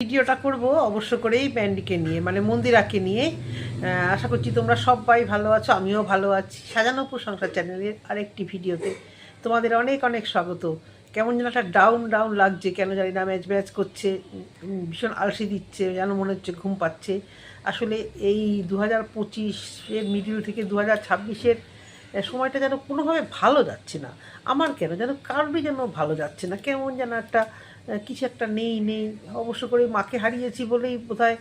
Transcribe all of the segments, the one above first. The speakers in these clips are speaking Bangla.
ভিডিওটা করব অবশ্য করেই ব্যান্ডিকে নিয়ে, মানে মন্দিরাকে নিয়ে। আশা করছি তোমরা সবাই ভালো আছো, আমিও ভালো আছি। সাজানোপুর সংসার চ্যানেলের আরেকটি ভিডিওতে তোমাদের অনেক অনেক স্বাগত। কেমন যেন একটা ডাউন ডাউন লাগছে, কেন জানি না, ম্যাচ ম্যাচ করছে, ভীষণ আলসি দিচ্ছে, যেন মনে হচ্ছে ঘুম পাচ্ছে। আসলে এই 2025-এর মিডিল থেকে 2026-এর সময়টা যেন কোনোভাবে ভালো যাচ্ছে না। আমার কেন যেন কারোরই যেন ভালো যাচ্ছে না, কেমন যেন একটা কিছু একটা নেই নেই। অবশ্য করে মাকে হারিয়েছি বলেই বোধহয়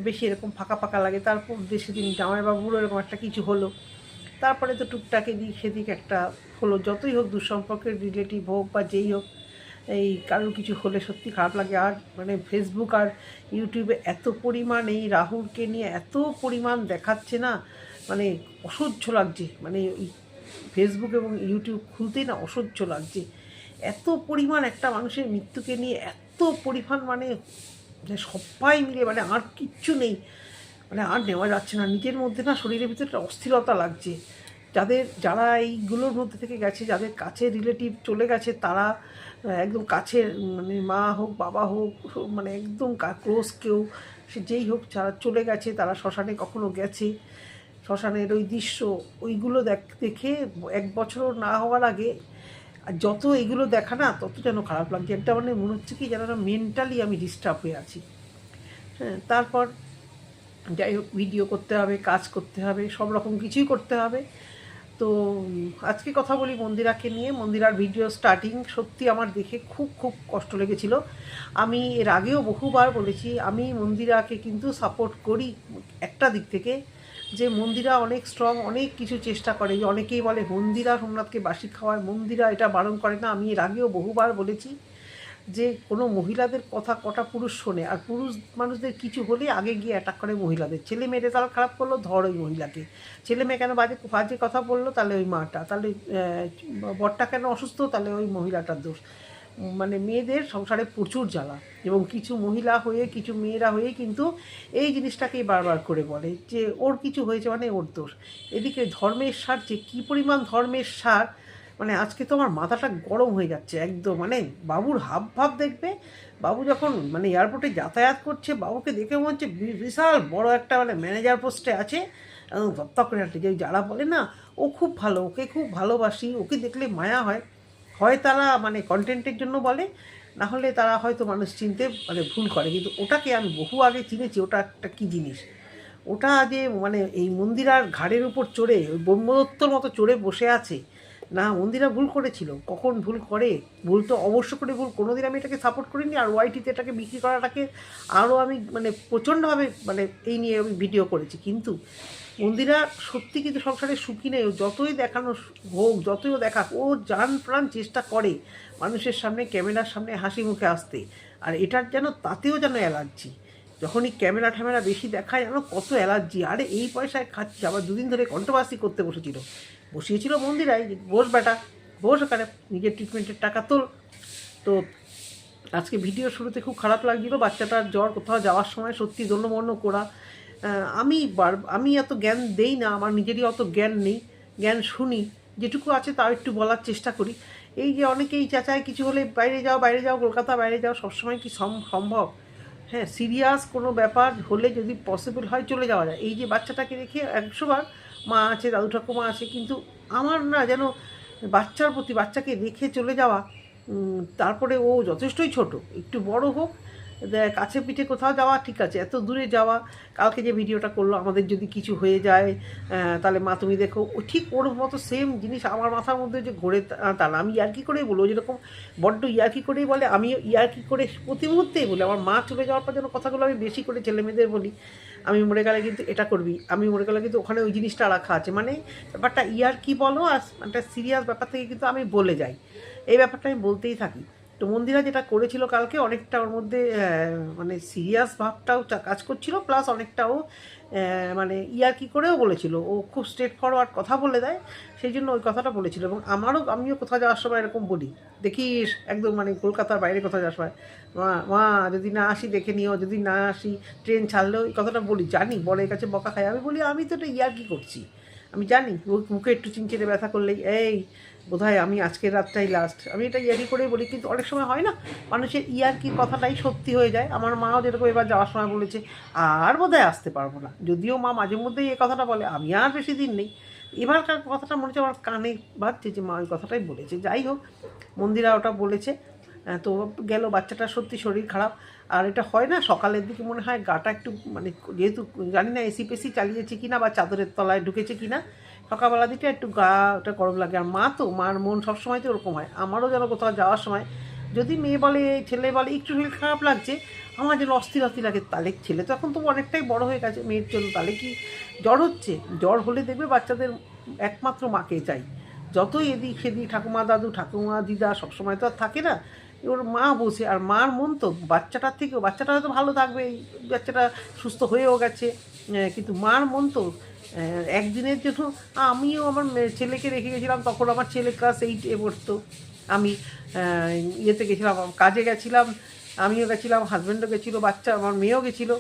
বেশি এরকম ফাঁকা ফাঁকা লাগে। তারপর দেশে দিন জামাইবাবুরও এরকম একটা কিছু হলো, তারপরে তো টুকটাক এদিক সেদিক একটা হলো। যতই হোক দুঃসম্পর্কের রিলেটিভ হোক বা যেই হোক, এই কারোর কিছু হলে সত্যি খারাপ লাগে। আর মানে ফেসবুক আর ইউটিউবে এত পরিমাণ এই রাহুলকে নিয়ে এত পরিমাণ দেখাচ্ছে না, মানে অসহ্য লাগছে। মানে ফেসবুক এবং ইউটিউব খুলতেই না অসহ্য লাগছে। এত পরিমাণ একটা মানুষের মৃত্যুকে নিয়ে এত পরিমাণ, মানে সবাই মিলে, মানে আর কিচ্ছু নেই, মানে আর নেওয়া যাচ্ছে না। নিজের মধ্যে না শরীরের ভিতরে একটা অস্থিরতা লাগছে। যারা এইগুলোর মধ্যে থেকে গেছে, যাদের কাছে রিলেটিভ চলে গেছে, তারা একদম কাছের, মানে মা হোক বাবা হোক, মানে একদম ক্লোজ কেউ, সে যেই হোক, যারা চলে গেছে, তারা শ্মশানে কখনো গেছে, শ্মশানের ওই দৃশ্য, ওইগুলো দেখে 1 বছর না হওয়ার আগে, আর যত এগুলো দেখা না তত যেন খারাপ লাগছে। একটা মানে মনে হচ্ছে কি যেন মেন্টালি আমি ডিস্টার্ব হয়ে আছি। হ্যাঁ, তারপর যাই হোক, ভিডিও করতে হবে, কাজ করতে হবে, সব রকম কিছুই করতে হবে। তো আজকে কথা বলি মন্দিরাকে নিয়ে। মন্দিরার ভিডিও স্টার্টিং সত্যি আমার দেখে খুব খুব কষ্ট লেগেছিল। আমি এর আগেও বহুবার বলেছি, আমি মন্দিরাকে কিন্তু সাপোর্ট করি একটা দিক থেকে, যে মন্দিরা অনেক স্ট্রং, অনেক কিছু চেষ্টা করে। অনেকেই বলে মন্দিরা সোমনাথকে বাসি খাওয়ায়, মন্দিরা এটা বারণ করে না। আমি এর আগেও বহুবার বলেছি যে কোনো মহিলাদের কথা কটা পুরুষ শোনে, আর পুরুষ মানুষদের কিছু হলেই আগে গিয়ে অ্যাটাক করে মহিলাদের। ছেলে মেয়ে রেজাল্ট খারাপ করলো, ধর ওই মহিলাকে। ছেলে মেয়ে কেন বাজে বাজে কথা বললো, তাহলে ওই মাটা, তাহলে বরটা কেন অসুস্থ, তাহলে ওই মহিলাটার দোষ। মানে মেয়েদের সংসারে প্রচুর জ্বালা, এবং কিছু মহিলা হয়ে, কিছু মেয়েরা হয়ে কিন্তু এই জিনিসটাকেই বারবার করে বলে যে ওর কিছু হয়েছে মানে ওর দোষ। এদিকে ধর্মের সার, যে কী পরিমাণ ধর্মের সার, মানে আজকে তো আমার মাথাটা গরম হয়ে যাচ্ছে একদম। মানে বাবুর হাব ভাব দেখবে, বাবু যখন মানে এয়ারপোর্টে যাতায়াত করছে, বাবুকে দেখে মনে হচ্ছে বিশাল বড় একটা মানে ম্যানেজার পোস্টে আছে, দপ্তর করে একটা। যে যারা বলে না ও খুব ভালো, ওকে খুব ভালোবাসি, ওকে দেখলে মায়া হয়, হয় তারা মানে কন্টেন্টের জন্য বলে, না হলে তারা হয়তো মানুষ চিনতে মানে ভুল করে। কিন্তু ওটাকে আমি বহু আগে চিনেছি, ওটা একটা কী জিনিস। ওটা যে মানে এই মন্দিরার ঘাড়ের উপর চড়ে, ওই ব্রহ্মদত্তর মতো চড়ে বসে আছে না। মন্দিরা ভুল করেছিল, কখন ভুল করে, ভুল তো অবশ্য করে ভুল, কোনোদিন আমি এটাকে সাপোর্ট করিনি। আর ওয়াইটিতে এটাকে বিক্রি করাটাকে আরও আমি মানে প্রচণ্ডভাবে মানে এই নিয়ে আমি ভিডিও করেছি। কিন্তু মন্দিরা সত্যি কিন্তু সংসারে সুখী নেই। যতই দেখানো হোক, যতই ও দেখাক, ও জান প্রাণ চেষ্টা করে মানুষের সামনে, ক্যামেরার সামনে হাসি মুখে আসতে। আর এটার যেন তাতেও যেন অ্যালার্জি, যখনই ক্যামেরা ট্যামেরা বেশি দেখায় যেন কত অ্যালার্জি। আরে এই পয়সায় খাচ্ছি। আবার দুদিন ধরে কন্ট্রোভার্সি করতে বসিয়েছিল মন্দিরাই, বস বেটা, বস ওখানে, নিজের ট্রিটমেন্টের টাকা তোল। তো আজকে ভিডিও শুরুতে খুব খারাপ লাগছিল, বাচ্চাটার জ্বর, কোথাও যাওয়ার সময় সত্যি দণ্ডমন্য করা। আমি এত জ্ঞান দেই না, আমার নিজেরই অত জ্ঞান নেই, জ্ঞান শুনি, যেটুকু আছে তাও একটু বলার চেষ্টা করি। এই যে অনেকেই চাচায় কিছু হলে বাইরে যাও, কলকাতা বাইরে যাও, সবসময় কি সম্ভব? হ্যাঁ, সিরিয়াস কোনো ব্যাপার হলে যদি পসিবল হয় চলে যাওয়া যায়। এই যে বাচ্চাটাকে রেখে 100বার মা আছে, দাদু ঠাকুমা আছে, কিন্তু আমার না যেন বাচ্চার প্রতি, বাচ্চাকে রেখে চলে যাওয়া, তারপরে ও যথেষ্টই ছোট, একটু বড় হোক, কাছে পিঠে কোথাও যাওয়া ঠিক আছে, এত দূরে যাওয়া। কালকে যে ভিডিওটা করলো, আমাদের যদি কিছু হয়ে যায় তাহলে মা তুমি দেখো, ও ঠিক ওর মতো সেম জিনিস আমার মাথার মধ্যে যে ঘোরে, তা না। আমি ইয়ার্কি করেই বলবো, যেরকম বড্ড ইয়ার্কি করেই বলে, আমি ইয়ার্কি করে প্রতি মুহূর্তেই বলি। আমার মা চলে যাওয়ার পর যেন কথাগুলো আমি বেশি করে ছেলেমেয়েদের বলি, আমি মরে গেলে কিন্তু এটা করবি, আমি মরে গেলে কিন্তু ওখানে ওই জিনিসটা রাখা আছে। মানে ব্যাপারটা ইয়ার্কি বলো আর একটা সিরিয়াস ব্যাপার থেকে কিন্তু আমি বলে যাই, এই ব্যাপারটা আমি বলতেই থাকি। তো মন্দিরা যেটা করেছিল কালকে, অনেকটা ওর মধ্যে মানে সিরিয়াস ভাবটাও কাজ করছিল, প্লাস অনেকটাও মানে ইয়ার্কি করেও বলেছিল। ও খুব স্ট্রেট ফরওয়ার্ড কথা বলে দেয়, সেই জন্য ওই কথাটা বলেছিল। এবং আমিও কোথাও যাওয়ার সময় এরকম বলি, দেখিস একদম মানে কলকাতার বাইরে কোথাও যাওয়ার সময়, মা যদি না আসি দেখে নিও, যদি না আসি ট্রেন ছাড়লেও এই কথাটা বলি। জানি বরের কাছে বকা খাই, আমি বলি আমি তো এটা ইয়ার্কি করছি, আমি জানি মুখে একটু চিনচিনে ব্যথা করলেই এই বোধহয় আমি আজকের রাতটাই লাস্ট, আমি এটা ইয়ারি করেই বলি, কিন্তু অনেক সময় হয় না মানুষের ইয়ার্কি কথাটাই সত্যি হয়ে যায়। আমার মাও যেরকম এবার যাওয়ার সময় বলেছে আর বোধহয় আসতে পারবো না, যদিও মা মাঝে মধ্যেই এই কথাটা বলে, আমি আর বেশি দিন নেই। এবারকার কথাটা মনে হচ্ছে আমার কানে বাজছে যে মা ওই কথাটাই বলেছে। যাই হোক, মন্দিরা ওটা বলেছে, তো গেল। বাচ্চাটার সত্যি শরীর খারাপ। আর এটা হয় না সকালের দিকে মনে হয় গাটা একটু মানে, যেহেতু জানি না এসি পেসি চালিয়েছে কিনা বা চাদরের তলায় ঢুকেছে কিনা, সকালবেলা দিকে একটু গাটা গরম লাগে। আর মা তো, মার মন সবসময় তো ওরকম হয়। আমারও যেন কোথাও যাওয়ার সময় যদি মেয়ে বলে ছেলে বলে একটু শরীর খারাপ লাগছে, আমার যেন অস্থির অস্থির লাগে। তাহলে ছেলে তো এখন তো অনেকটাই বড় হয়ে গেছে মেয়ের জন্য, তাহলে কি জ্বর হচ্ছে? জ্বর হলে দেখবে বাচ্চাদের একমাত্র মাকে চাই। যতই এদিক সেদিক ঠাকুমা দাদু ঠাকুমা দিদা সবসময় তো আর থাকে না, ওর মা বসে। আর মার মন তো বাচ্চাটার থেকেও, বাচ্চাটা হয়তো ভালো থাকবে, এই বাচ্চাটা সুস্থ হয়েও গেছে, কিন্তু মার মন তো একদিনের জন্য। আমিও আমার ছেলেকে রেখে গেছিলাম, তখন আমার ছেলে ক্লাস 8-এ পড়তো। আমি ইয়েতে গেছিলাম, কাজে গেছিলাম, আমিও গেছিলাম, হাজব্যান্ডও গেছিলো, বাচ্চা আমার মেয়েও গেছিলো,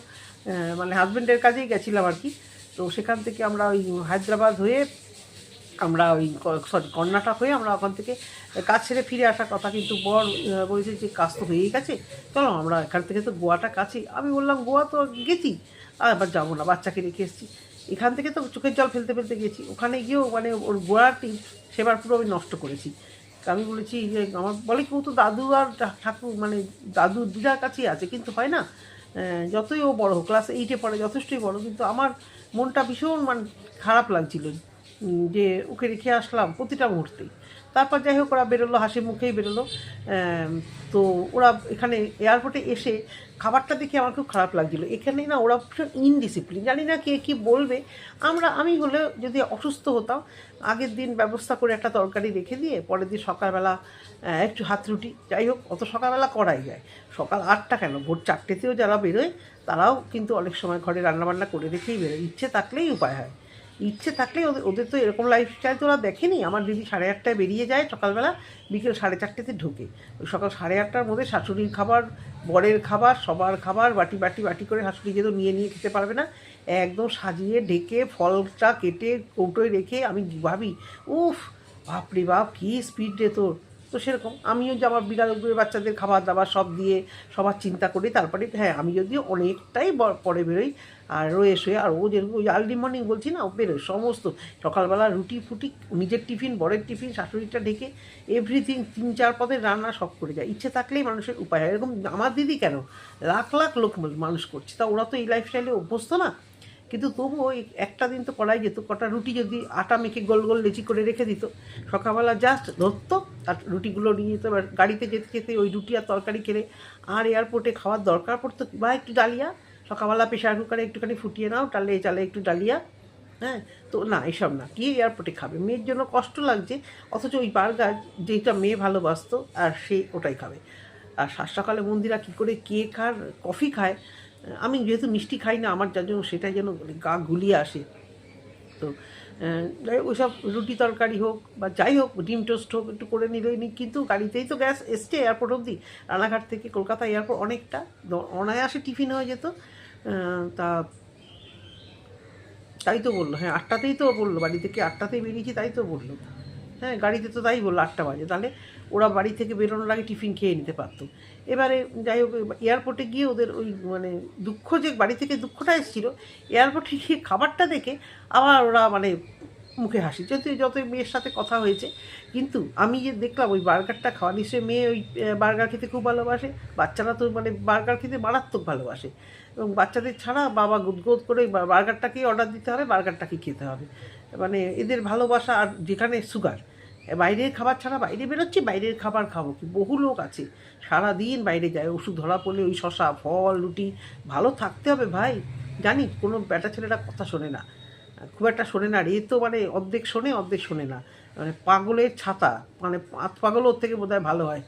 মানে হাজব্যান্ডের কাজেই গেছিলাম আর কি। তো সেখান থেকে আমরা ওই হায়দ্রাবাদ হয়ে, আমরা ওই কর্ণাটক হয়ে আমরা ওখান থেকে কাজ ছেড়ে ফিরে আসার কথা, কিন্তু বর বলেছে যে কাজ তো হয়েই গেছে, চলো আমরা এখান থেকে তো গোয়াটা কাছেই। আমি বললাম গোয়া তো গেছি, আর এবার যাবো না, বাচ্চাকে রেখে এসেছি। এখান থেকে তো চোখের জল ফেলতে ফেলতে গেছি, ওখানে গিয়েও মানে ওর গোয়াটি সেবার পুরো আমি নষ্ট করেছি। আমি বলেছি যে আমার বলে কেউ তো দাদু আর ঠাকুর মানে দাদু দিদার কাছেই আছে, কিন্তু হয় না, যতই ও বড় ক্লাস 8-এ পড়ে, যথেষ্টই বড়, কিন্তু আমার মনটা ভীষণ মানে খারাপ লাগছিল যে ওকে রেখে আসলাম প্রতিটা মুহূর্তেই। তারপর যাই হোক ওরা বেরোলো, হাসি মুখেই বেরোলো। তো ওরা এখানে এয়ারপোর্টে এসে খাবারটা দেখে আমার খুব খারাপ লাগছিলো। এখানে না ওরা ভীষণ ইনডিসিপ্লিন, জানি না কে কী বলবে। আমি হলে যদি অসুস্থ হতাম, আগের দিন ব্যবস্থা করে একটা তরকারি রেখে দিয়ে পরের দিন সকালবেলা একটু হাত রুটি, যাই হোক অত সকালবেলা করাই যায়। সকাল 8টা কেন, ভোর 4টেতেও যারা বেরোয় তারাও কিন্তু অনেক সময় ঘরে রান্নাবান্না করে রেখেই বেরোয়, ইচ্ছে থাকলেই উপায় হয়। ইচ্ছে থাকলে ওদের তো এরকম লাইফস্টাইল তো ওরা দেখেনি। আমার দিদি 8:30টায় বেরিয়ে যায় সকালবেলা, বিকেল 4:30তে ঢোকে। ওই সকাল 8:30টার মধ্যে শাশুড়ির খাবার, বরের খাবার, সবার খাবার বাটি বাটি বাটি করে, শাশুড়ি যেহেতু নিয়ে নিয়ে খেতে পারবে না, একদম সাজিয়ে ঢেকে ফলটা কেটে কৌটোয় রেখে, আমি ভাবি উফ বাপরে বাপ কী স্পিড রে তোর। তো সেরকম আমিও যে আমার বিড়ালগুলোর বাচ্চাদের খাবার দাবার সব দিয়ে সবার চিন্তা করি। তারপরে হ্যাঁ, আমি যদিও অনেকটাই পরে বেরোই আর রয়ে শুয়ে, আর ও যেরকম ওই আর্লি মর্নিং বলছি না, ও বেরোয় সমস্ত সকালবেলা রুটি ফুটি, নিজের টিফিন, বরের টিফিন, শাশুড়িটা ঢেকে এভরিথিং 3-4 পদের রান্না সব করে যায়। ইচ্ছে থাকলেই মানুষের উপায় হয়। এরকম আমার দিদি কেন, লাখ লাখ লোক মানুষ করছে, তা ওরা তো এই লাইফস্টাইলে অভ্যস্ত না। কিন্তু তবুও একটা দিন তো করাই যেত, কটা রুটি যদি আটা মেখে গোল গোল লেচি করে রেখে দিত, সকালবেলা জাস্ট ধরতো আর রুটিগুলো নিয়ে যেত। এবার গাড়িতে যেতে যেতে ওই রুটি আর তরকারি খেলে আর এয়ারপোর্টে খাওয়ার দরকার পড়তো বা একটু ডালিয়া, সকালবেলা প্রেশার কুকারে একটুখানি ফুটিয়ে নাও, টালে চালে একটু ডালিয়া। হ্যাঁ, তো না এসব না, কি এয়ারপোর্টে খাবে, মেয়ের জন্য কষ্ট লাগছে, অথচ ওই বার্গার যেটা মেয়ে ভালোবাসতো আর সে ওটাই খাবে। আর সকালে মন্দিরা কী করে কেক আর কফি খায়, আমি যেহেতু মিষ্টি খাই না, আমার যার জন্য সেটাই যেন গা গুলিয়ে আসে। তো যাই ওইসব রুটি তরকারি হোক বা যাই হোক, ডিম টোস্ট হোক একটু করে নিলেই নি, কিন্তু গাড়িতেই তো গ্যাস এসছে এয়ারপোর্ট অবধি, রানাঘাট থেকে কলকাতা এয়ারপোর্ট অনেকটা, অনায়াসে টিফিন হয়ে যেত। তা তাই তো বললো, হ্যাঁ 8টাতেই তো বললো, বাড়ি থেকে 8টাতেই বেরিয়েছি তাই তো বললো। হ্যাঁ, গাড়িতে তো তাই বললো 8টা বাজে, তাহলে ওরা বাড়ি থেকে বেরোনোর আগে টিফিন খেয়ে নিতে পারতো। এবারে যাই হোক, এয়ারপোর্টে গিয়ে ওদের ওই মানে দুঃখ, যে বাড়ি থেকে দুঃখটা এসেছিলো, এয়ারপোর্টে গিয়ে খাবারটা দেখে আবার ওরা মানে মুখে হাসি, যতই মেয়ের সাথে কথা হয়েছে। কিন্তু আমি যে দেখলাম ওই বার্গারটা খাওয়া, নিশ্চয়ই মেয়ে ওই বার্গার খেতে খুব ভালোবাসে, বাচ্চারা তো মানে বার্গার খেতে মারাত্মক ভালোবাসে, এবং বাচ্চাদের ছাড়া বাবা গুদগুদ করে বার্গারটাকেই অর্ডার দিতে হবে, বার্গারটাকেই খেতে হবে, মানে এদের ভালোবাসা। আর যেখানে সুগার, বাইরের খাবার ছাড়া, বাইরে বেরোচ্ছি বাইরের খাবার খাবো কি, বহু লোক আছে সারাদিন বাইরে যায়, ওষুধ ধরা পড়লে ওই শশা ফল রুটি, ভালো থাকতে হবে ভাই। জানি কোনো বেটা ছেলেরা কথা শোনে না, খুব একটা শোনে না, আর এ তো মানে অর্ধেক শোনে অর্ধেক শোনে না, মানে পাগলের ছাতা, মানে পাগল ওর থেকে বোধহয় ভালো হয়।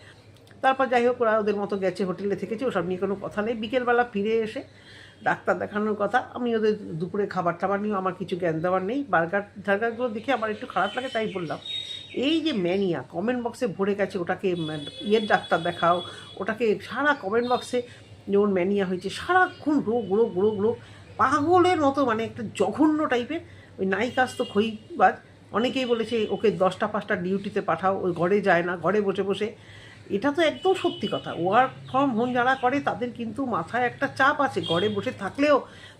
তারপর যাই হোক ওরা ওদের মতো গেছে, হোটেলে থেকেছে, ওসব নিয়ে কোনো কথা নেই। বিকেলবেলা ফিরে এসে ডাক্তার দেখানোর কথা, আমি ওদের দুপুরে খাবার টাবার নিয়েও আমার কিছু জ্ঞান দেওয়ার নেই। টার্গারগুলো দেখে আমার একটু খারাপ লাগে, তাই বললাম এই যে ম্যানিয়া কমেন্ট বক্সে ভরে গেছে, ওটাকে ইয়ের ডাক্তার দেখাও, ওটাকে সারা কমেন্ট বক্সে যেমন ম্যানিয়া হয়েছে, সারাক্ষণ রোগ রোগ রোগ রোগ, পাগলের মতো, মানে একটা জঘন্য টাইপের ওই নায়িকাস তো খইবাজ। অনেকেই বলেছে ওকে 10টা 5টা ডিউটিতে পাঠাও, ওই ঘরে যায় না, ঘরে বসে বসে। এটা তো একদম সত্যি কথা। ওয়ার্ক ফ্রম হোম যারা করে তাদের কিন্তু মাথায় একটা চাপ আছে, ঘরে বসে থাকলেও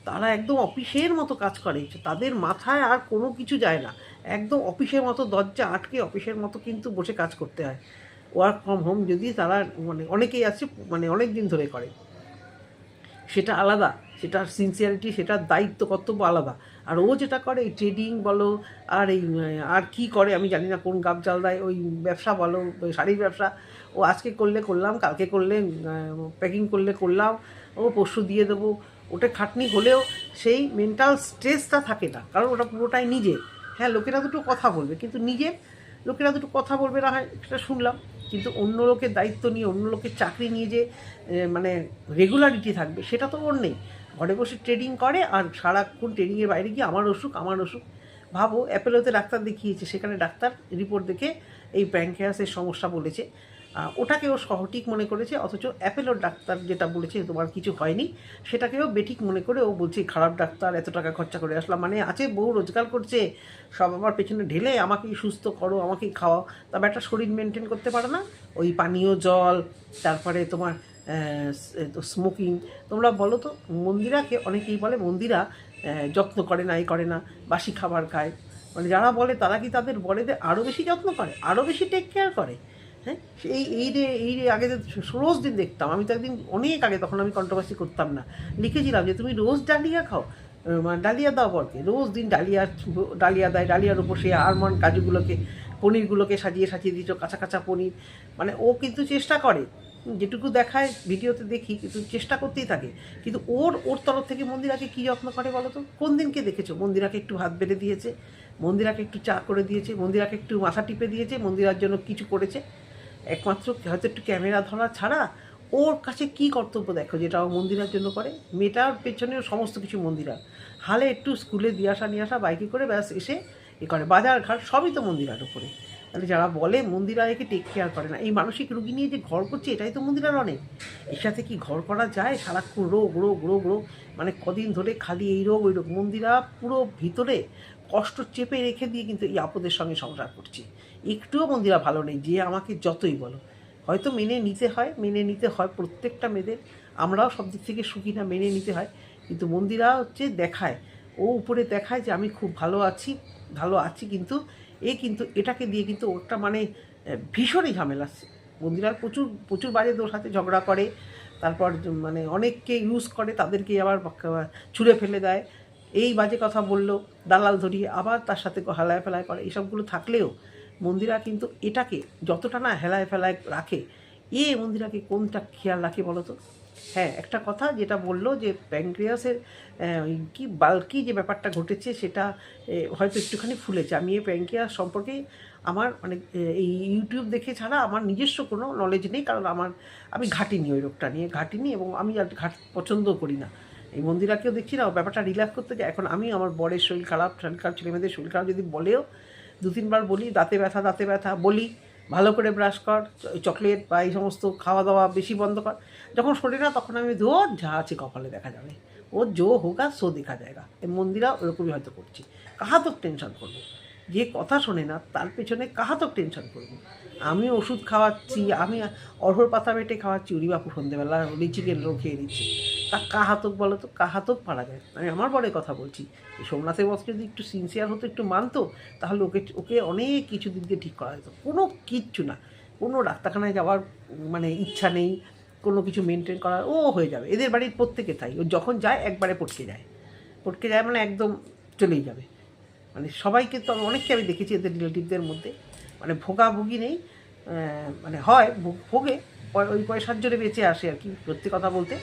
তারা একদম অফিসের মতো কাজ করে, তাদের মাথায় আর কোনো কিছু যায় না, একদম অফিসের মতো দরজা আটকে অফিসের মতো কিন্তু বসে কাজ করতে হয় ওয়ার্ক ফ্রম হোম যদি তারা, মানে অনেকেই আছে মানে অনেক দিন ধরে করে, সেটা আলাদা, সেটার সিনসিয়ারিটি, সেটার দায়িত্ব কর্তব্য আলাদা। আর ও যেটা করে এই ট্রেডিং বলো, আর এই আর কি করে আমি জানি না, কোন গাবজাল দেয়, ওই ব্যবসা বলো, শাড়ির ব্যবসা, ও আজকে করলে করলাম, কালকে করলে প্যাকিং করলে করলাম, ও পরশু দিয়ে দেবো। ওটা খাটনি হলেও সেই মেন্টাল স্ট্রেসটা থাকে না, কারণ ওটা পুরোটাই নিজে। হ্যাঁ, লোকেরা দুটো কথা বলবে, কিন্তু নিজের লোকেরা দুটো কথা বলবে না হয়, সেটা শুনলাম, কিন্তু অন্য লোকের দায়িত্ব নিয়ে, অন্য লোকের চাকরি নিয়ে যে মানে রেগুলারিটি থাকবে, সেটা তো ওর নেই। ঘরে বসে ট্রেডিং করে আর সারাক্ষণ ট্রেডিংয়ের বাইরে গিয়ে আমার অসুখ আমার অসুখ। ভাবো, অ্যাপেলোতে ডাক্তার দেখিয়েছে, সেখানে ডাক্তার রিপোর্ট দেখে এই প্যানক্রিয়াসের সমস্যা বলেছে, ওটাকে ও সঠিক মনে করেছে, অথচ অ্যাপেলোর ডাক্তার যেটা বলেছে তোমার কিছু হয়নি, সেটাকেও বেঠিক মনে করে ও বলছে খারাপ ডাক্তার, এত টাকা খরচা করে আসলাম। মানে আছে, বহু রোজগার করছে, সব আমার পেছনে ঢেলে আমাকেই সুস্থ করো, আমাকেই খাওয়াও, তবে একটা শরীর মেনটেন করতে পারে না। ওই পানীয় জল, তারপরে তোমার স্মোকিং। তোমরা বলো তো, মন্দিরাকে অনেকেই বলে মন্দিরা যত্ন করে না, এই করে না, বাসি খাবার খায়। মানে যারা বলে তারা কি তাদের বড়দের আরও বেশি যত্ন করে, আরও বেশি টেক কেয়ার করে? হ্যাঁ, এই রে আগে রোজ দিন দেখতাম আমি তো একদিন, অনেক আগে, তখন আমি কন্ট্রোভার্সি করতাম না, লিখেছিলাম যে তুমি রোজ ডালিয়া খাও, মানে ডালিয়া দাও বরকে, রোজ দিন ডালিয়া দেয়, ডালিয়ার উপর সে আলমন্ড কাজুগুলোকে, পনিরগুলোকে সাজিয়ে সাজিয়ে দিচ্ছ, কাঁচা কাঁচা পনির। মানে ও কিন্তু চেষ্টা করে, যেটুকু দেখায় ভিডিওতে দেখি, কিন্তু চেষ্টা করতেই থাকে। কিন্তু ওর তরফ থেকে মন্দিরাকে কী যত্ন করে বলো তো? কোন দিনকে দেখেছো মন্দিরাকে একটু ভাত বেড়ে দিয়েছে, মন্দিরাকে একটু চা করে দিয়েছে, মন্দিরাকে একটু মাথা টিপে দিয়েছে, মন্দিরার জন্য কিছু করেছে? একমাত্র হয়তো একটু ক্যামেরা ধরা ছাড়া ওর কাছে কি কর্তব্য দেখো যেটা ও মন্দিরার জন্য করে? মেয়েটার পেছনেও সমস্ত কিছু মন্দিরা, হালে একটু স্কুলে দিয়ে আসা নিয়ে আসা বাইকে করে ব্যাস এসে এ করে, বাজার ঘাট সবই তো মন্দিরার উপরে। তাহলে যারা বলে মন্দিরা একে টেক কেয়ার করে না, এই মানসিক রুগী নিয়ে যে ঘর করছে, এটাই তো মন্দিরার অনেক। এর সাথে কি ঘর করা যায়? সারাক্ষণ রোগ রোগ রোগ রোগ, মানে কদিন ধরে খালি এই রোগ ওই রোগ। মন্দিরা পুরো ভিতরে কষ্ট চেপে রেখে দিয়ে কিন্তু এই আপদের সঙ্গে সংসার করছে। একটুও মন্দিরা ভালো নেই, যে আমাকে যতই বলো। হয়তো মেনে নিতে হয় প্রত্যেকটা মেয়েদের, আমরাও সব দিক থেকে সুখী না, মেনে নিতে হয়। কিন্তু মন্দিরা হচ্ছে দেখায়, ও উপরে দেখায় যে আমি খুব ভালো আছি, কিন্তু কিন্তু এটাকে দিয়ে কিন্তু ওটা মানে ভীষণই ঝামেলা। মন্দিরার প্রচুর প্রচুর বাজে দোষ আছে, ঝগড়া করে, তারপর মানে অনেককে ইউজ করে, তাদেরকে আবার ছুঁড়ে ফেলে দেয়, এই বাজে কথা বললো, দালাল ধরিয়ে আবার তার সাথে হেলায় ফেলায় করে। এইসবগুলো থাকলেও মন্দিরা কিন্তু এটাকে যতটা না হেলায় ফেলায় রাখে, মন্দিরাকে কোনটা খেয়াল রাখে বলো তো? হ্যাঁ, একটা কথা যেটা বললো যে প্যানক্রিয়াসের কি বাল্কি যে ব্যাপারটা ঘটেছে, সেটা হয়তো একটুখানি ফুলেছে। আমি এই প্যানক্রিয়াস সম্পর্কে আমার মানে এই ইউটিউব দেখে ছাড়া আমার নিজস্ব কোনো নলেজ নেই, কারণ আমি ঘাটিনি, ওই রোগটা নিয়ে ঘাটিনি, এবং আমি আর পছন্দও করি না। এই মন্দিরাকেও দেখছি না, ব্যাপারটা রিল্যাক্স করতে যায়। এখন আমি আমার বরের শরীর খারাপ ছেলেমেয়েদের শরীর খারাপ যদি বলেও 2-3 বার বলি, দাঁতে ব্যথা বলি, ভালো করে ব্রাশ কর, চকলেট বা এই সমস্ত খাওয়া দাওয়া বেশি বন্ধ কর। যখন শোনে না, তখন আমি ধর যা আছে কপালে দেখা যাবে, ও জো হোগা সো দেখা যায়গা। এই মন্দিরা ওরকমই হয়তো করছি। কাহাতক টেনশন করবো, যে কথা শোনে না তার পেছনে কাহাতক টেনশন করবো। আমি ওষুধ খাওয়াচ্ছি, আমি অড়হর পাতা বেটে খাওয়াচ্ছি, উরি বাপু সন্ধ্যেবেলা চিকেন রো খেয়ে দিচ্ছি, তা কাহাতক বলো তো? কাহাতক পারা যায়? আমি আমার বড় কথা বলছি, এই সোমনাথের বস যদি একটু সিনসিয়ার হতো, একটু মানতো, তাহলে ওকে অনেক কিছু দিক দিয়ে ঠিক করা যেত। কোনো কিচ্ছু না, কোনো ডাক্তারখানায় যাওয়ার মানে ইচ্ছা নেই, কোনো কিছু মেনটেন করার, ও হয়ে যাবে। এদের বাড়ির প্রত্যেকে তাই, ও যখন যায় একবারে পটকে যায়, মানে একদম চলেই যাবে। মানে সবাইকে তো অনেককে আমি দেখেছি এদের রিলেটিভদের মধ্যে, মানে ভোগাভুগি নেই, মানে হয় ভোগে, ওই পয়সার জন্য বেঁচে আসে আর কি। সত্যি কথা বলতে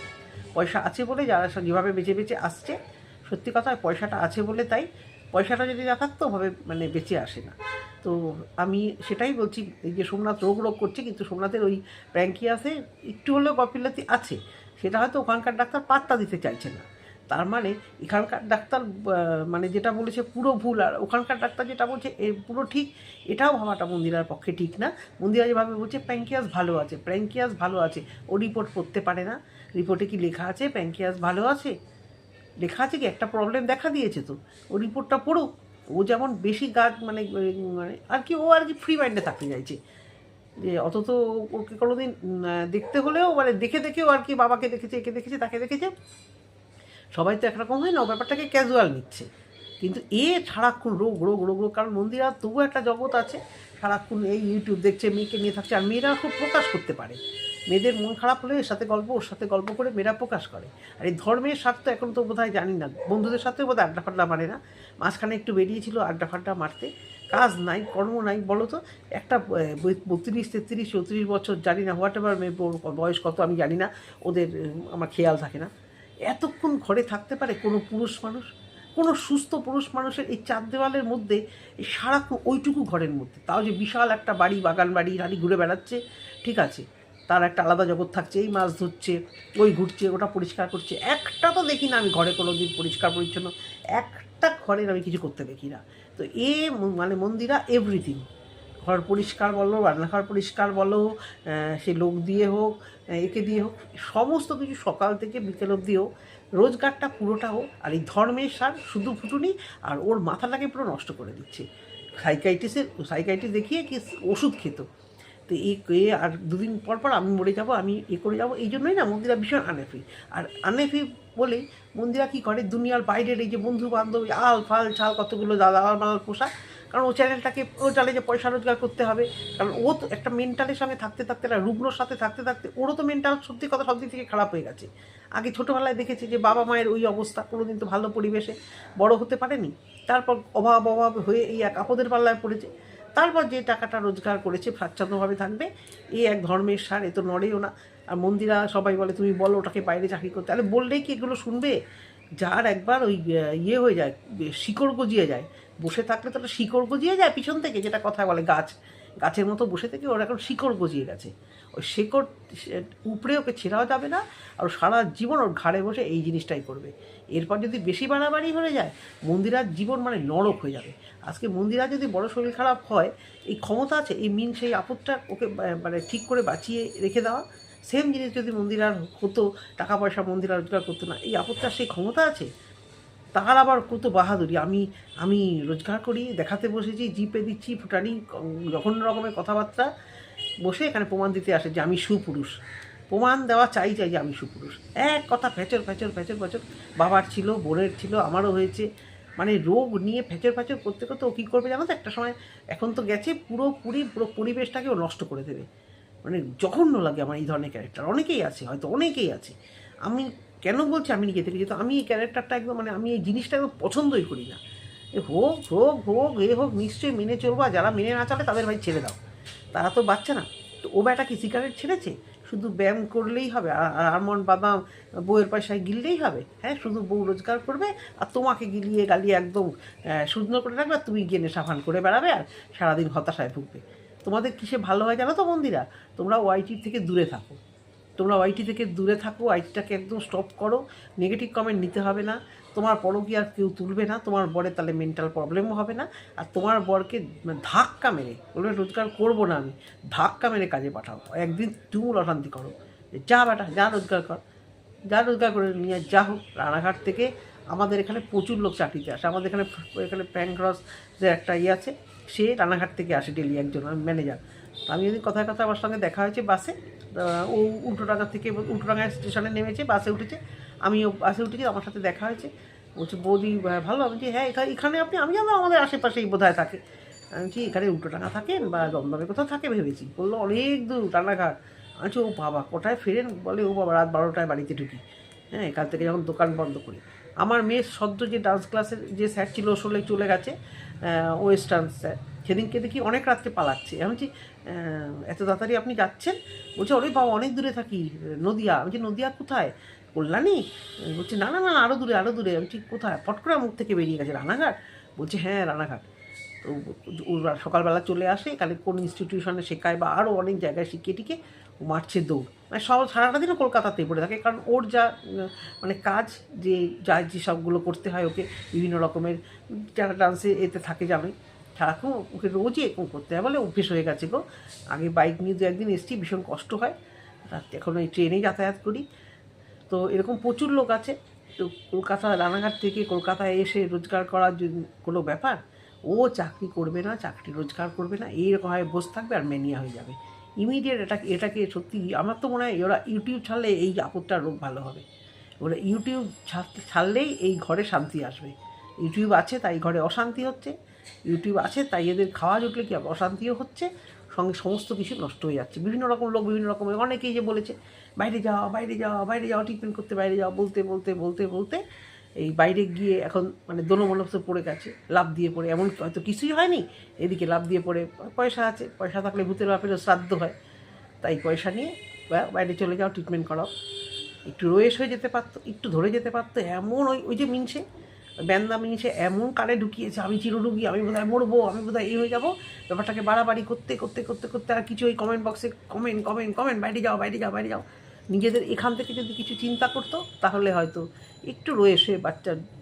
পয়সা আছে বলে যারা যেভাবে বেঁচে আসছে, সত্যি কথা পয়সাটা আছে বলে, তাই পয়সাটা যদি না থাকতো ওভাবে মানে বেঁচে আসে না। তো আমি সেটাই বলছি, এই যে সোমনাথ রোগ করছে, কিন্তু সোমনাথের ওই প্যানক্রিয়াসে একটু হলেও গাফিলতি আছে, সেটা হয়তো ওখানকার ডাক্তার পাত্তা দিতে চাইছে না। তার মানে এখানকার ডাক্তার মানে যেটা বলেছে পুরো ভুল, আর ওখানকার ডাক্তার যেটা বলছে পুরো ঠিক, এটাও ভাবাটা মন্দিরার পক্ষে ঠিক না। মন্দিরা যেভাবে বলছে প্যানক্রিয়াস ভালো আছে, ও রিপোর্ট করতে পারে না। রিপোর্টে কি লেখা আছে প্যানক্রিয়াস ভালো আছে? লেখা আছে কি? একটা প্রবলেম দেখা দিয়েছে তো, ও রিপোর্টটা পড়ুক, ও যেমন বেশি গাছ মানে মানে আর কি, ও আর কি ফ্রি মাইন্ডে থাকতে চাইছে, যে অত তো ওকে কোনোদিন দেখতে হলেও মানে দেখে দেখেও আর কি, বাবাকে দেখেছে, একে দেখেছে, তাকে দেখেছে, সবাই তো একরকম হয় না, ও ব্যাপারটাকে ক্যাজুয়াল নিচ্ছে। কিন্তু সারাক্ষণ রোগ রোগ রোগ রোগ, কারণ মন্দিরা তবুও একটা জগৎ আছে, সারাক্ষণ এই ইউটিউব দেখছে, মেয়েকে নিয়ে থাকছে, আর মেয়েরা খুব প্রকাশ করতে পারে, মেয়েদের মন খারাপ হলে এর সাথে গল্প, ওর সাথে গল্প করে মেয়েরা প্রকাশ করে। আর এই ধর্মের স্বার্থ এখন তো বোধহয় জানি না, বন্ধুদের সাথেও বোধহয় আড্ডা ফাড্ডা মারে না, মাঝখানে একটু বেরিয়েছিল আড্ডা ফাড্ডা মারতে, কাজ নাই কর্ম নাই বলো তো, একটা 32, 33, 34 বছর জানি না, হোয়াট এভার মেয়ে বয়স কত আমি জানি না, ওদের আমার খেয়াল থাকে না, এতক্ষণ ঘরে থাকতে পারে কোনো পুরুষ মানুষ? কোনো সুস্থ পুরুষ মানুষের এই 4 দেওয়ালের মধ্যে, এই সারাক্ষণ ওইটুকু ঘরের মধ্যে, তাও যে বিশাল একটা বাড়ি, বাগান বাড়ি, রানি ঘুরে বেড়াচ্ছে, ঠিক আছে, তার একটা আলাদা জগৎ থাকছে, এই মাছ ধরছে, ওই ঘুরছে, ওটা পরিষ্কার করছে, একটা তো দেখি না আমি ঘরে কোনো দিন পরিষ্কার পরিচ্ছন্ন, একটা ঘরের আমি কিছু করতে দেখি না। তো মানে মন্দিরা এভরিথিং, ঘর পরিষ্কার বলো, রান্নাঘর পরিষ্কার বলো, সে লোক দিয়ে হোক, একে দিয়ে হোক, সমস্ত কিছু সকাল থেকে বিকেল অবধি হোক, রোজগারটা পুরোটা হোক, আর এই ধর্মের সার শুধু ফুটুনি, আর ওর মাথাটাকে পুরো নষ্ট করে দিচ্ছে। সাইকাইটিস্ট দেখিয়ে কি ওষুধ খেত, তো আর দুদিন পর পর আমি মরে যাব, আমি করে যাব, এই জন্যই না মন্দিরা ভীষণ আনএফি। আর আনএফি বলেই মন্দিরা কী করে, দুনিয়ার বাইরের এই যে বন্ধু বান্ধব, আল ফাল ছাল কতগুলো দালাল মালাল পোশাক, কারণ ও চ্যানেলে পয়সা রোজগার করতে হবে, কারণ ও তো একটা মেন্টালের সঙ্গে থাকতে থাকতে, একটা রুগ্নর সাথে থাকতে থাকতে ওরও তো মেন্টাল সত্যি কথা সব দিক থেকে খারাপ হয়ে গেছে। আগে ছোটোবেলায় দেখেছি যে বাবা মায়ের ওই অবস্থা, কোনোদিন তো ভালো পরিবেশে বড় হতে পারেনি, তারপর অভাব হয়ে এই এক আপদের পাল্লায় পড়েছে, তারপর যে টাকাটা রোজগার করেছে স্বাচ্ছন্দ্যভাবে থাকবে, এই এক ধর্মের সার, এ তো নড়েও না। আর মন্দিরা সবাই বলে তুমি বলো ওটাকে বাইরে চাকরি করতে, তাহলে বললেই কি এগুলো শুনবে? যার একবার ওই হয়ে যায়, শিকড় গজিয়ে যায়, বসে থাকলে তো শিকড় গজিয়ে যায় পিছন থেকে, যেটা কথা বলে গাছের মতো বসে থেকে ওর এখন শিকড় গজিয়ে গেছে, ওই শিকড় উপরে ওকে ছেড়াও যাবে না, আর সারা জীবন ওর ঘাড়ে বসে এই জিনিসটাই করবে। এরপর যদি বেশি বাড়াবাড়ি হয়ে যায়, মন্দিরার জীবন মানে নরক হয়ে যাবে। আজকে মন্দিরা যদি বড় শরীর খারাপ হয়, এই ক্ষমতা আছে, এই সেই আপদটা ওকে মানে ঠিক করে বাঁচিয়ে রেখে দেওয়া। সেম জিনিস যদি মন্দিরার হতো, টাকা পয়সা মন্দিরা রোজগার করতো না, এই আপদটার সেই ক্ষমতা আছে? তার আবার কত বাহাদুরি, আমি রোজগার করি, দেখাতে বসেছি, জিপে দিচ্ছি, ফুটানি, জঘন্য রকমের কথাবার্তা, বসে এখানে প্রমাণ দিতে আসে যে আমি সুপুরুষ, প্রমাণ দেওয়া চাই যে আমি সুপুরুষ, এক কথা ফ্যাচর ফ্যাচর ফ্যাচর ফ্যাচর, বাবার ছিল, বোনের ছিল, আমারও হয়েছে, মানে রোগ নিয়ে ফ্যাচর ফ্যাচর করতে করতে ও কী করবে জানো তো, একটা সময়, এখন তো গেছে পুরো পরিবেশটাকে ও নষ্ট করে দেবে। মানে জঘন্য লাগে আমার এই ধরনের ক্যারেক্টার, অনেকেই আছে, হয়তো অনেকেই আছে, আমি কেন বলছি আমি নিজে থেকে, যেহেতু আমি এই ক্যারেক্টারটা একদম, মানে আমি এই জিনিসটা একদম পছন্দই করি না। হোক হোক হোক হোক নিশ্চয়ই মেনে চলবো, আর যারা মেনে না চলে তাদের ভাই ছেড়ে দাও, তারা তো বাচ্চা না। তো ও বেটা কি সিগারেট ছেড়েছে? শুধু ব্যায়াম করলেই হবে, আর আমন্ড বাদাম বউয়ের পয়সায় গিললেই হবে? হ্যাঁ, শুধু বউ রোজগার করবে আর তোমাকে গিলিয়ে গালিয়ে একদম শূন্য করে রাখবে, তুমি গিয়ে নেশাফান করে বেড়াবে আর সারাদিন হতাশায় ভুগবে। তোমাদের কিসে ভালো হয় জানো তো মন্দিরা? তোমরা ওয়াইটির থেকে দূরে থাকো, ওয়াইটি থেকে দূরে থাকো, ওয়াইটিটাকে একদম স্টপ করো, নেগেটিভ কমেন্ট নিতে হবে না, তোমার পরকীয়া আর কেউ তুলবে না, তোমার বরের তাহলে মেন্টাল প্রবলেমও হবে না, আর তোমার বরকে ধাক্কা মেরে বলবে রোজগার করবো না আমি, ধাক্কা মেরে কাজে পাঠাও, একদিন তুমুল অশান্তি করো, যা বেটা যা রোজগার কর, যা রোজগার করে নিয়ে যা হোক। রানাঘাট থেকে আমাদের এখানে প্রচুর লোক চাকরিতে আসে, আমাদের এখানে প্যাংক্রস যে একটা আছে, সে রানাঘাট থেকে আসে ডেলি, একজন ম্যানেজার। আমি যদি কথায় আমার সঙ্গে দেখা হয়েছে বাসে, ও উল্টোডাঙ্গা স্টেশনে নেমেছে, বাসে উঠেছে, আমিও বাসে উঠেছি, আমার সাথে দেখা হয়েছে, বলছে বৌদি ভালো, আমি বলছি হ্যাঁ এখানে আপনি, আমি জানো আমাদের আশেপাশেই বোধহয় থাকে, আমি বলছি এখানে উল্টোডাঙ্গা থাকেন বা দমদমে কোথাও থাকে ভেবেছি, বললো অনেক দূর রানাঘাট। আমি বলছি ও বাবা কোথায় ফেরেন? বলে ও বাবা রাত 12টায় বাড়িতে ঢুকি, হ্যাঁ এখান থেকে যখন দোকান বন্ধ করি। আমার মেয়ের সদ্য যে ডান্স ক্লাসের যে স্যার ছিল আসলে চলে গেছে, ওয়েস্টার্ন স্যার, সেদিনকে দেখি অনেক রাত্রে পালাচ্ছে। আমি বলছি এত তাড়াতাড়ি আপনি যাচ্ছেন? বলছে ওরে বাবা অনেক দূরে থাকি, নদিয়া। আমি বলছি নদিয়া কোথায়? কল্যাণী? বলছে না না না আরও দূরে আরও দূরে। আমি ঠিক কোথায়? ফট করে মুখ থেকে বেরিয়ে গেছে রানাঘাট। বলছে হ্যাঁ রানাঘাট। তো সকালবেলা চলে আসে, এখানে কোন ইনস্টিটিউশনে শেখায় বা আরও অনেক জায়গায় শিখিয়ে টিকে ও মারছে দৌড়, মানে সারাটা দিনও কলকাতাতেই পড়ে থাকে, কারণ ওর যা মানে কাজ, যে সবগুলো করতে হয় ওকে, বিভিন্ন রকমের যারা ডান্সে এতে থাকে জানোই, সারাক্ষণ ওকে রোজই এরকম করতে হয় বলে অভ্যেস হয়ে গেছে গো। আগে বাইক নিয়ে দু একদিন এসেছি, ভীষণ কষ্ট হয়, এখন ওই ট্রেনেই যাতায়াত করি। তো এরকম প্রচুর লোক আছে। তো রানাঘাট থেকে কলকাতায় এসে রোজগার করার কোনো ব্যাপার? ও চাকরি করবে না, চাকরি রোজগার করবে না, এইরকমভাবে বসে থাকবে আর ম্যানিয়া হয়ে যাবে। ইমিডিয়েট এটাকে সত্যি আমার তো মনে হয় ওরা ইউটিউব ছাড়লে এই আপদটার রোগ ভালো হবে। ওরা ইউটিউব ছাড়লেই এই ঘরে শান্তি আসবে। ইউটিউব আছে তাই ঘরে অশান্তি হচ্ছে, ইউটিউব আছে তাই এদের খাওয়া জুটলে কি হবে, অশান্তিও হচ্ছে, সঙ্গে সমস্ত কিছু নষ্ট হয়ে যাচ্ছে। বিভিন্ন রকম লোক বিভিন্ন রকমের অনেকেই যে বলেছে বাইরে যাও বাইরে যাও বাইরে যাও, ট্রিটমেন্ট করতে বাইরে যাও, বলতে বলতে বলতে বলতে এই বাইরে গিয়ে এখন মানে দোনোমনসে পড়ে গেছে, লাভ দিয়ে পড়ে, এমন হয়তো কিছুই হয়নি, এদিকে লাভ দিয়ে পড়ে পয়সা আছে, পয়সা থাকলে ভূতের বাপেরও শ্রাদ্ধ হয়, তাই পয়সা নিয়ে বাইরে চলে যাও, ট্রিটমেন্ট করাও। একটু রয়েস হয়ে যেতে পারতো, একটু ধরে যেতে পারতো, এমন ওই যে মিনছে ব্যান্দা মিনছে এমন কালে ঢুকিয়েছে, আমি চিররোগী, আমি বোধহয় মরবো, আমি বোধহয় এই হয়ে যাবো, ব্যাপারটাকে বাড়াবাড়ি করতে করতে করতে করতে আর কিছু ওই কমেন্ট বক্সে কমেন্ট কমেন্ট কমেন্ট বাইরে যাও বাইরে যাও বাইরে যাও। নিজেদের এখান থেকে যদি কিছু চিন্তা করতো তাহলে হয়তো একটু রয়েছে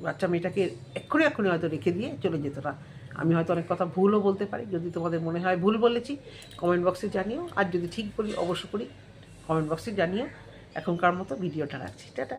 বাচ্চা মেয়েটাকে এক্ষুনি হয়তো রেখে দিয়ে চলে যেত না। আমি হয়তো অনেক কথা ভুলও বলতে পারি, যদি তোমাদের মনে হয় ভুল বলেছি কমেন্ট বক্সে জানিও, আর যদি ঠিক বলি অবশ্য করি কমেন্ট বক্সে জানিও। এখনকার মতো ভিডিওটা রাখছি, টাটা।